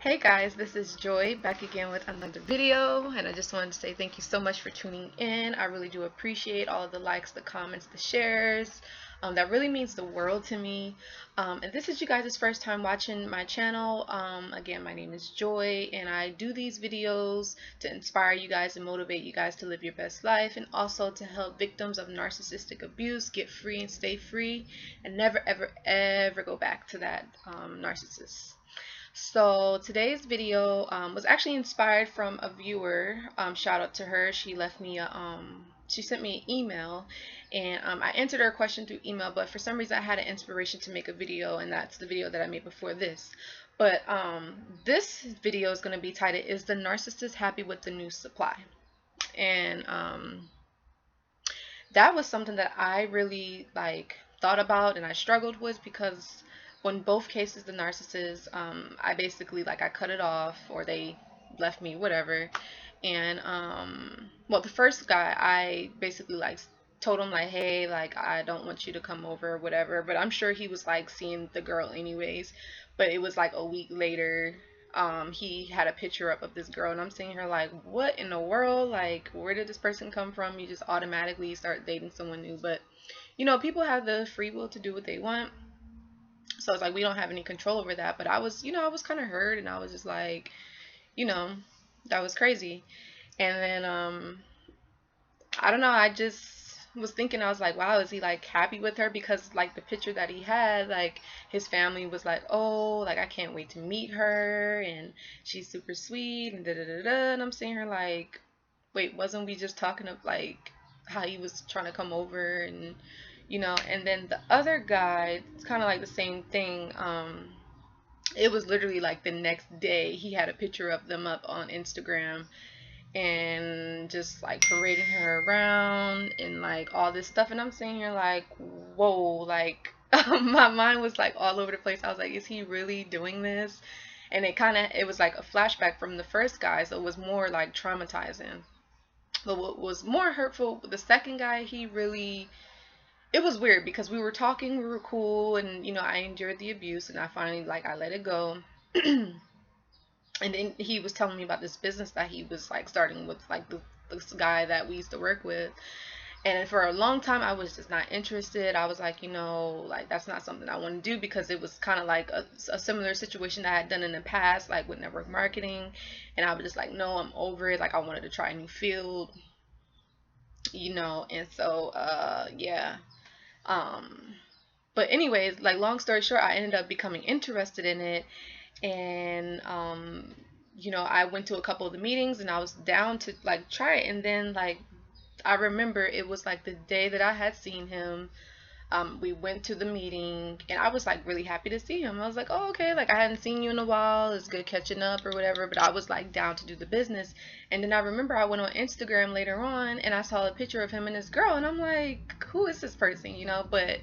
Hey guys, this is Joy back again with another video, and I just wanted to say thank you so much for tuning in. I really do appreciate all of the likes, the comments, the shares. That really means the world to me. And this is you guys' first time watching my channel. Again, my name is Joy, and I do these videos to inspire you guys and motivate you guys to live your best life, and also to help victims of narcissistic abuse get free and stay free, and never, ever, ever go back to that narcissist. So today's video was actually inspired from a viewer. Shout out to her. She left me she sent me an email, and I answered her question through email. But for some reason, I had an inspiration to make a video, and that's the video that I made before this. But this video is going to be titled "Is the Narcissist Happy with the New Supply?" And that was something that I really thought about and I struggled with, because when both cases the narcissist, I basically I cut it off, or they left me, whatever. And well, the first guy, I basically told him hey, I don't want you to come over or whatever, but I'm sure he was seeing the girl anyways. But it was a week later, he had a picture up of this girl, and I'm seeing her what in the world, where did this person come from? You just automatically start dating someone new. But people have the free will to do what they want, so it's we don't have any control over that. But I was, I was kind of hurt, and I was just you know that was crazy. And then I don't know, I just was thinking, I was wow, is he happy with her? Because the picture that he had, his family was oh, I can't wait to meet her, and she's super sweet, and da da da da. And I'm seeing her wait, wasn't we just talking of how he was trying to come over? And and then the other guy, it's kind of the same thing. It was literally the next day, he had a picture of them up on Instagram, and just parading her around and all this stuff. And I'm sitting here whoa, my mind was all over the place. I was is he really doing this? And it was a flashback from the first guy, so it was more traumatizing. But what was more hurtful, the second guy, he really, it was weird, because we were talking, we were cool, and I endured the abuse, and I finally I let it go. And then he was telling me about this business that he was starting with this guy that we used to work with. And for a long time, I was just not interested. I was that's not something I want to do, because it was kind of a similar situation that I had done in the past, with network marketing. And I was just no, I'm over it. I wanted to try a new field, and so yeah. um but anyways, long story short, I ended up becoming interested in it. And I went to a couple of the meetings, and I was down to try it. And then I remember it was the day that I had seen him. We went to the meeting, and I was really happy to see him. I was oh, okay, I hadn't seen you in a while, it's good catching up or whatever. But I was down to do the business. And then I remember I went on Instagram later on, and I saw a picture of him and this girl, and I'm who is this person? But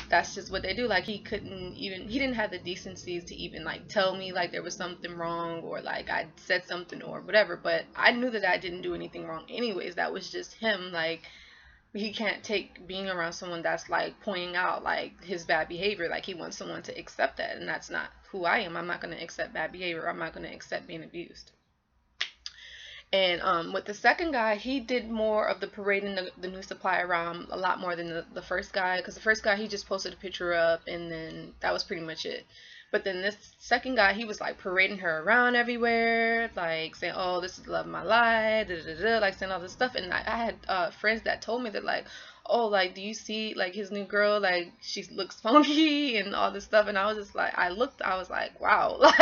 that's just what they do. He couldn't even, he didn't have the decencies to even tell me there was something wrong, or I said something or whatever. But I knew that I didn't do anything wrong anyways. That was just him. He can't take being around someone that's pointing out his bad behavior. He wants someone to accept that, and that's not who I am. I'm not going to accept bad behavior. I'm not going to accept being abused. And with the second guy, he did more of the parading the new supply around a lot more than the first guy. Because the first guy, he just posted a picture up, and then that was pretty much it. But then this second guy, he was parading her around everywhere, saying, "Oh, this is the love of my life," da, da, da, saying all this stuff. And I had friends that told me that "Oh, do you see his new girl? She looks funky and all this stuff." And I was just I looked, I was wow,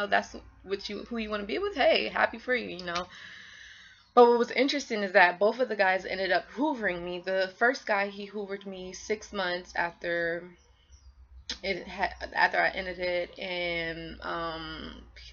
that's what who you want to be with. Hey, happy for you. But what was interesting is that both of the guys ended up hoovering me. The first guy, he hoovered me 6 months after after I ended it. And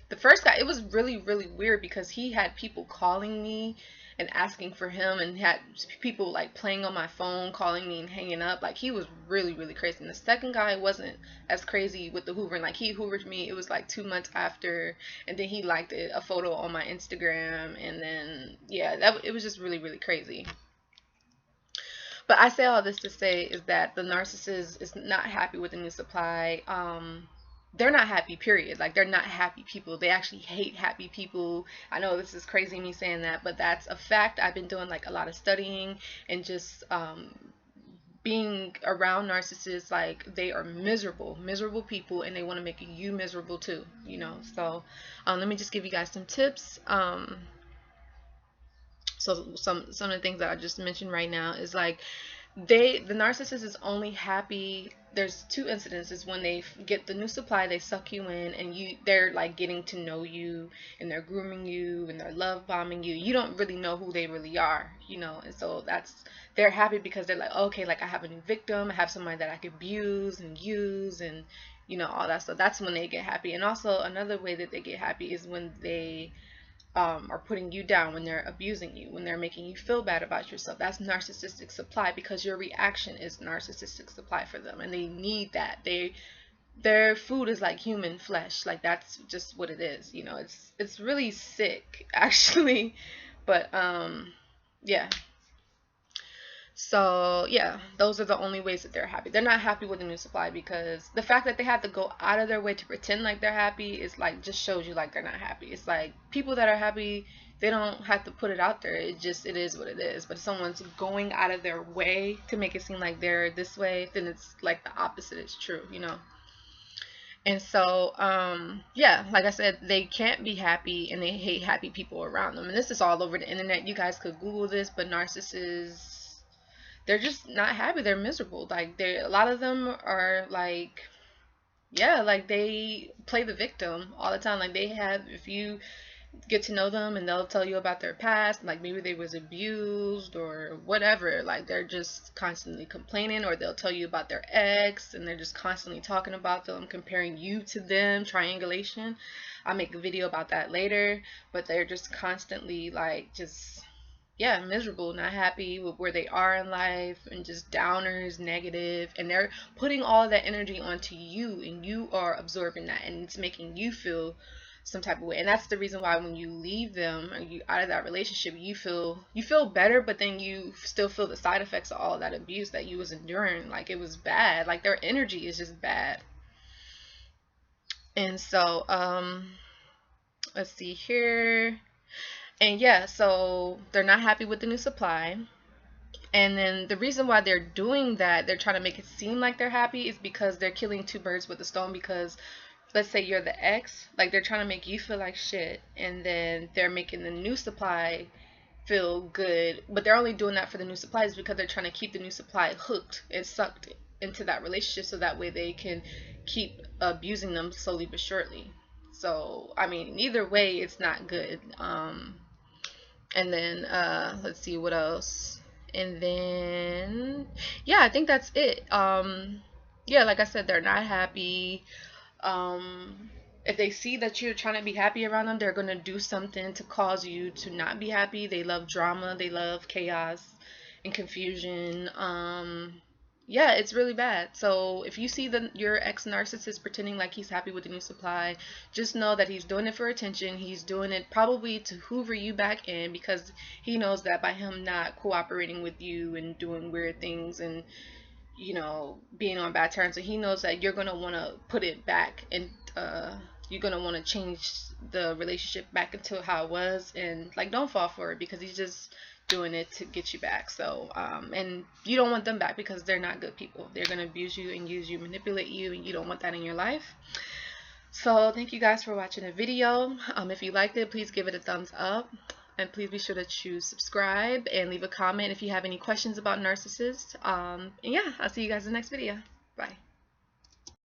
the first guy, it was really, really weird, because he had people calling me and asking for him, and had people playing on my phone, calling me and hanging up. He was really, really crazy. And the second guy wasn't as crazy with the hoovering. He hoovered me, it was 2 months after, and then he liked a photo on my Instagram. And then yeah, it was just really, really crazy. But I say all this to say is that the narcissist is not happy with the new supply. they're not happy, period. Like, they're not happy people. They actually hate happy people. I know this is crazy me saying that, but that's a fact. I've been doing like a lot of studying and just being around narcissists. Like, they are miserable people, and they want to make you miserable too, you know. So let me just give you guys some tips. So some of the things that I just mentioned right now is like, the narcissist is only happy. There's two incidences: when they get the new supply, they suck you in, and they're like getting to know you, and they're grooming you, and they're love bombing you. You don't really know who they really are, you know. And so they're happy because they're like, okay, like, I have a new victim, I have somebody that I can abuse and use, and you know, all that stuff. That's when they get happy. And also another way that they get happy is when they are putting you down, when they're abusing you, when they're making you feel bad about yourself. That's narcissistic supply, because your reaction is narcissistic supply for them, and they need that. Their food is like human flesh. Like, that's just what it is. You know, it's really sick, actually. But yeah. So yeah, those are the only ways that they're happy. They're not happy with the new supply, because the fact that they have to go out of their way to pretend like they're happy is like, just shows you like they're not happy. It's like, people that are happy, they don't have to put it out there. It is what it is. But if someone's going out of their way to make it seem like they're this way, then it's like the opposite is true, you know. And so, yeah, like I said, they can't be happy, and they hate happy people around them. And this is all over the internet. You guys could Google this, but narcissists, they're just not happy. They're miserable. Like, a lot of them are like, yeah, like, they play the victim all the time. Like, they have, if you get to know them, and they'll tell you about their past, like maybe they was abused or whatever. Like, they're just constantly complaining, or they'll tell you about their ex, and they're just constantly talking about them, comparing you to them, triangulation. I'll make a video about that later. But they're just constantly like, just, yeah, miserable, not happy with where they are in life, and just downers, negative, and they're putting all that energy onto you, and you are absorbing that, and it's making you feel some type of way. And that's the reason why when you leave them, or you out of that relationship, you feel better, but then you still feel the side effects of all that abuse that you was enduring. Like, it was bad. Like, their energy is just bad. And so let's see here. And yeah, so they're not happy with the new supply. And then the reason why they're doing that, they're trying to make it seem like they're happy, is because they're killing two birds with a stone. Because let's say you're the ex, like, they're trying to make you feel like shit, and then they're making the new supply feel good. But they're only doing that for the new supplies, because they're trying to keep the new supply hooked and sucked into that relationship, so that way they can keep abusing them slowly but surely. So I mean, either way, it's not good. And then let's see what else. And then, yeah, I think that's it. Yeah, like I said, they're not happy. If they see that you're trying to be happy around them, they're going to do something to cause you to not be happy. They love drama, they love chaos and confusion. Yeah, it's really bad. So if you see your ex narcissist pretending like he's happy with the new supply, just know that he's doing it for attention. He's doing it probably to hoover you back in, because he knows that by him not cooperating with you and doing weird things, and you know, being on bad terms, and he knows that you're gonna want to put it back, and you're gonna want to change the relationship back into how it was. And like, don't fall for it, because he's just doing it to get you back. So and you don't want them back, because they're not good people. They're gonna abuse you and use you, manipulate you, and you don't want that in your life. So thank you guys for watching the video. If you liked it, please give it a thumbs up, and please be sure to subscribe and leave a comment if you have any questions about narcissists. And yeah, I'll see you guys in the next video. Bye.